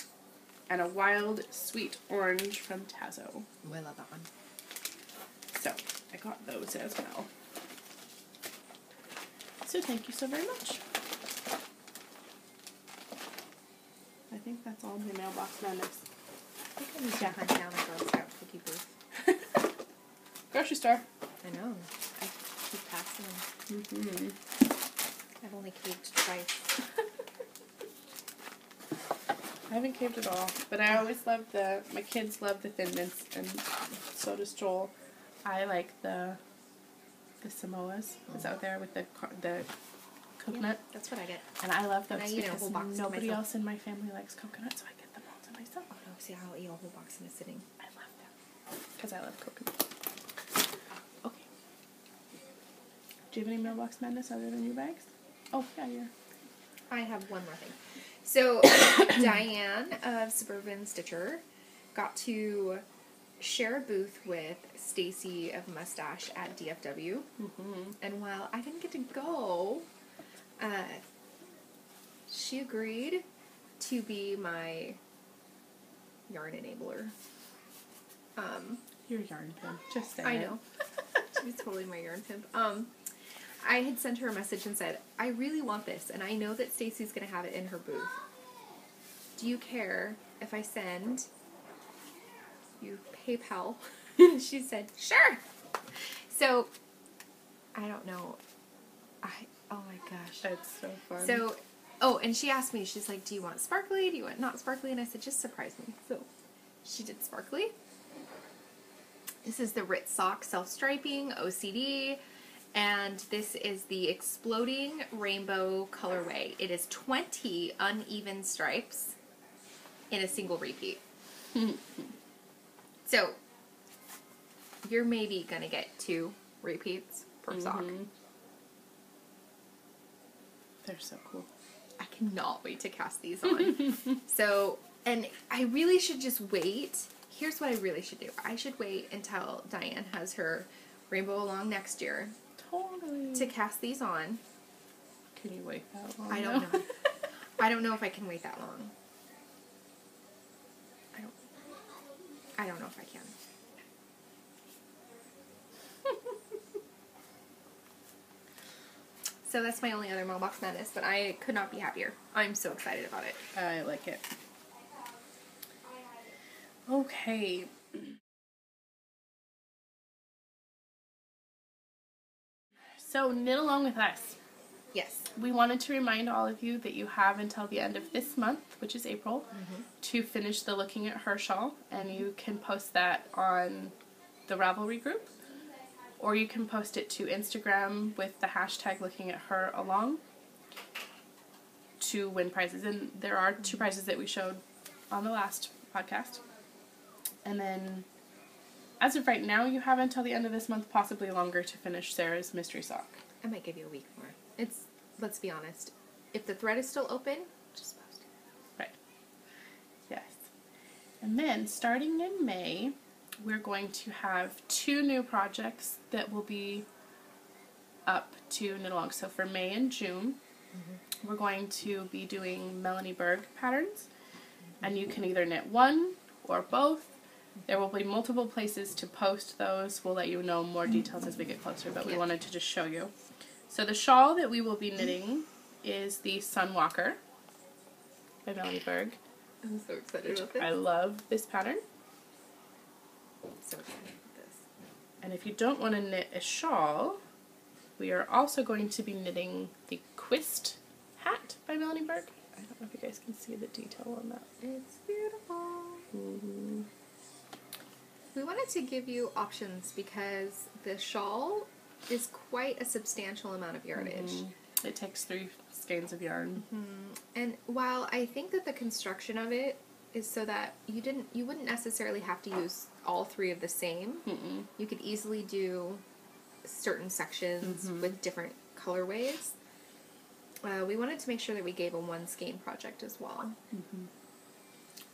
and a wild sweet orange from Tazo. I love that one. So, I got those as well. So thank you so very much. I think that's all the mailbox madness. I think I need to hunt down a Girl Scout cookie booth. Grocery store. I know. I keep passing them. Mm-hmm. I've only caved twice. I haven't caved at all, but I always love my kids love the Thin Mints, and so does Joel. I like the Samoas. It's out there with the coconut. Yeah, that's what I get. And I love those and I eat a because whole box nobody else in my family likes coconut, so I get them all to myself. Oh no, see, I'll eat a whole box in a sitting. I love them because I love coconut. Okay. Do you have any mailbox madness other than your bags? Oh, yeah, yeah. I have one more thing. So, Diane of Suburban Stitcher got to share a booth with Stacy of Mustache at DFW. And while I didn't get to go, she agreed to be my yarn enabler. Your yarn pimp. Just saying. I know. She's totally my yarn pimp. I had sent her a message and said, I really want this, and I know that Stacy's going to have it in her booth. Do you care if I send you PayPal? She said, sure. So, I don't know. Oh my gosh. That's so fun. So, oh, and she asked me, she's like, do you want sparkly? Do you want not sparkly? And I said, just surprise me. So, she did sparkly. This is the Ritz Sock Self-Striping OCD. And this is the Exploding Rainbow colorway. It is 20 uneven stripes in a single repeat. So, you're maybe going to get 2 repeats per sock. They're so cool. I cannot wait to cast these on. So, and I really should just wait. Here's what I really should do. I should wait until Diane has her Rainbow Along next year. Totally. To cast these on. Can you wait that long? I don't know. I don't know if I can wait that long. I don't know if I can. So that's my only other mailbox madness, but I could not be happier. I'm so excited about it. I like it. Okay. So, knit along with us. Yes. We wanted to remind all of you that you have until the end of this month, which is April, to finish the Looking at Her shawl, and you can post that on the Ravelry group, or you can post it to Instagram with the hashtag Looking at Her Along to win prizes. And there are 2 prizes that we showed on the last podcast. And then, as of right now, you have until the end of this month, possibly longer, to finish Sarah's mystery sock. I might give you a week more. Let's be honest. If the thread is still open, just post it. Right. Yes. And then, starting in May, we're going to have 2 new projects that will be up to knit along. So for May and June, we're going to be doing Melanie Berg patterns. And you can either knit one or both. There will be multiple places to post those. We'll let you know more details as we get closer, but we wanted to just show you. So the shawl that we will be knitting is the Sunwalker by Melanie Berg. I'm so excited about this. I love this pattern. So excited about this. And if you don't want to knit a shawl, we are also going to be knitting the Quist hat by Melanie Berg. I don't know if you guys can see the detail on that. It's beautiful. We wanted to give you options because the shawl is quite a substantial amount of yardage. It takes 3 skeins of yarn. And while I think that the construction of it is so that you wouldn't necessarily have to use all 3 of the same. You could easily do certain sections with different colorways. We wanted to make sure that we gave a 1 skein project as well.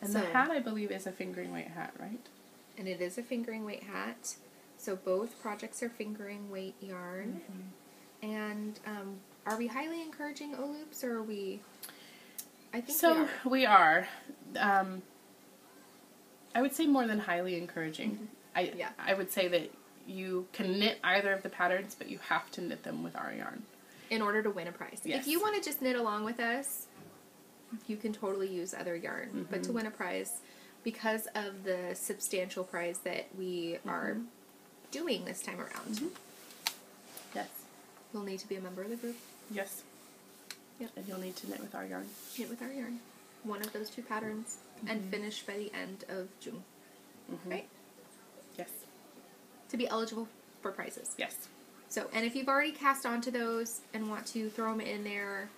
And the hat, I believe, is a fingering weight hat, right? And it is a fingering weight hat. So both projects are fingering weight yarn. And are we highly encouraging Ohloops, or are we... I think so. We are. I would say more than highly encouraging. Mm-hmm. I would say that you can knit either of the patterns, but you have to knit them with our yarn. In order to win a prize. Yes. If you want to just knit along with us, you can totally use other yarn. Mm-hmm. But to win a prize, because of the substantial prize that we are doing this time around. Mm-hmm. Yes. You'll need to be a member of the group. Yes. Yep. And you'll need to knit with our yarn. Knit with our yarn. One of those 2 patterns. And finish by the end of June. Right? Yes. To be eligible for prizes. Yes. So, and if you've already cast onto those and want to throw them in there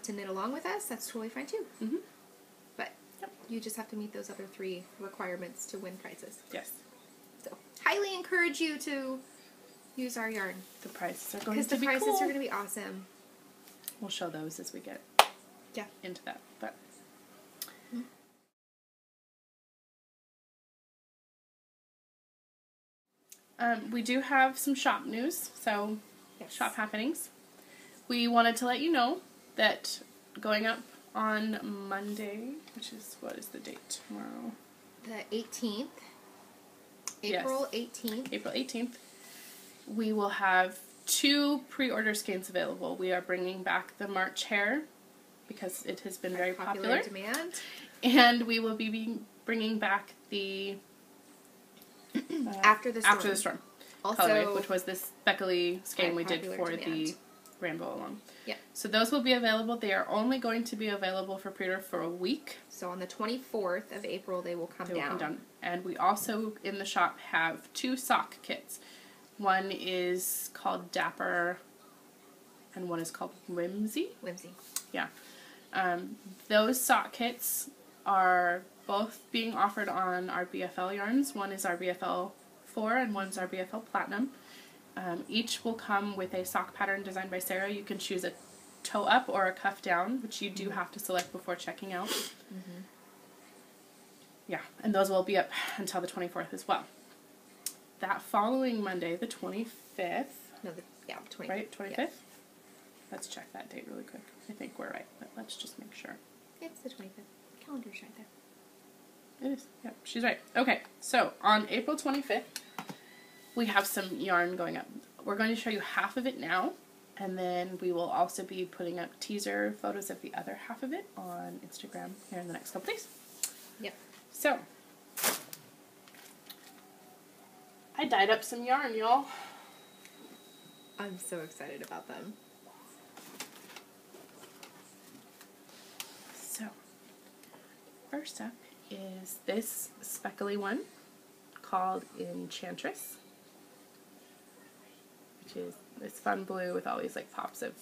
to knit along with us, that's totally fine too. Mm-hmm. But you just have to meet those other 3 requirements to win prizes. Yes. So, highly encourage you to use our yarn. The prizes are going to be Because the prizes cool. are going to be awesome. We'll show those as we get into that. But we do have some shop news, so shop happenings. We wanted to let you know that going up on Monday, which is, what is the date tomorrow? The 18th. April 18th. April 18th. We will have 2 pre-order skeins available. We are bringing back the March Hare because it has been very popular. Demand. And we will be bringing back the After the Storm. After the Storm Also, colorway, which was this speckly skein we did for demand. the Rainbow Along. Yeah. So those will be available. They are only going to be available for pre-order for a week. So on the 24th of April, they will come down. And we also, in the shop, have 2 sock kits. One is called Dapper, and one is called Whimsy. Whimsy. Yeah. Those sock kits are both being offered on our BFL yarns. One is our BFL 4 and one's our BFL Platinum. Each will come with a sock pattern designed by Sarah. You can choose a toe up or a cuff down, which you do have to select before checking out. Mm-hmm. Yeah, and those will be up until the 24th as well. That following Monday, the 25th. No, 25th. Right, 25th? Yes. Let's check that date really quick. I think we're right, but let's just make sure. It's the 25th. Calendar's right there. It is. Yep, she's right. Okay, so on April 25th, we have some yarn going up. We're going to show you half of it now, and then we will also be putting up teaser photos of the other half of it on Instagram here in the next couple days. Yep. So, I dyed up some yarn, y'all. I'm so excited about them. So, first up is this speckly one called Enchantress, which is this fun blue with all these like pops of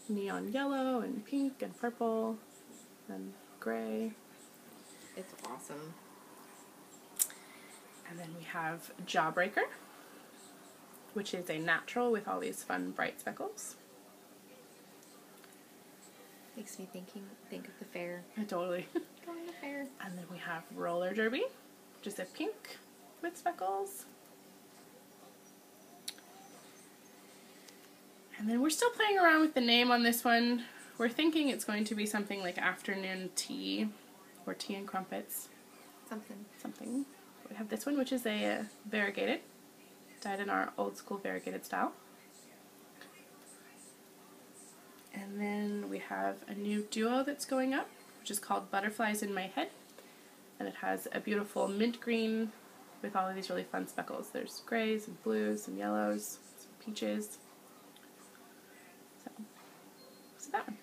neon yellow and pink and purple and gray. It's awesome. And then we have Jawbreaker, which is a natural with all these fun bright speckles. Makes me think of the fair. Totally. Going to the fair. And then we have Roller Derby, which is a pink with speckles. And then we're still playing around with the name on this one. We're thinking it's going to be something like Afternoon Tea or Tea and Crumpets. Something. We have this one, which is a variegated, dyed in our old school variegated style. And then we have a new duo that's going up, which is called Butterflies in My Head. And it has a beautiful mint green with all of these really fun speckles. There's grays and blues and yellows, some peaches. So that one.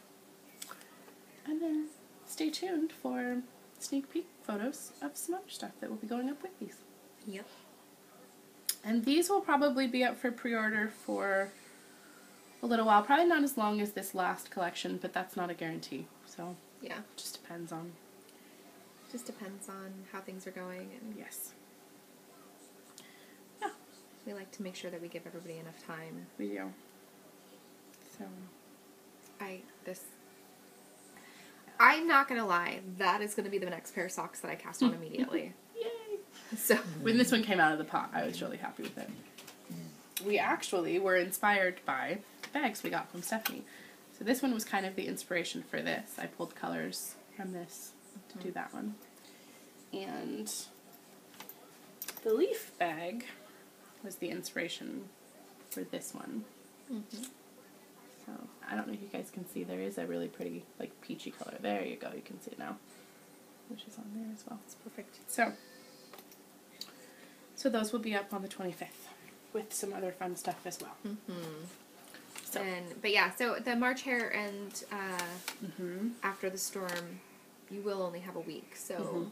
And then stay tuned for sneak peek photos of some other stuff that will be going up with these. Yep. And these will probably be up for pre-order for a little while. Probably not as long as this last collection, but that's not a guarantee. So yeah, it just depends on. Just depends on how things are going, and yes. Yeah. We like to make sure that we give everybody enough time. We do. So I'm not gonna lie, that is gonna be the next pair of socks that I cast on immediately. Yay! So when this one came out of the pot, I was really happy with it. We actually were inspired by the bags we got from Stephanie. So this one was kind of the inspiration for this. I pulled colors from this to do that one. And the leaf bag was the inspiration for this one. Mm-hmm. So, I don't know if you guys can see, there is a really pretty, like, peachy color. There you go, you can see it now. Which is on there as well. It's perfect. So those will be up on the 25th with some other fun stuff as well. Mm-hmm. So. But yeah, so the March Hare and After the Storm, you will only have a week. So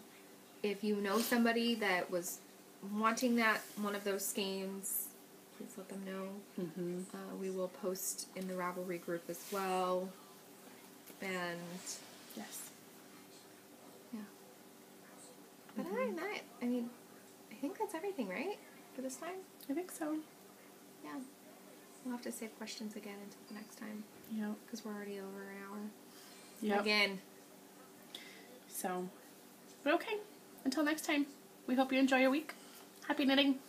if you know somebody that was wanting one of those games, please let them know. We will post in the Ravelry group as well. And yes. Yeah. But other than that, I mean, I think that's everything, right? For this time? I think so. Yeah. We'll have to save questions again until the next time. Yeah. Because we're already over an hour. Yeah. Again. So, but okay. Until next time, we hope you enjoy your week. Happy knitting!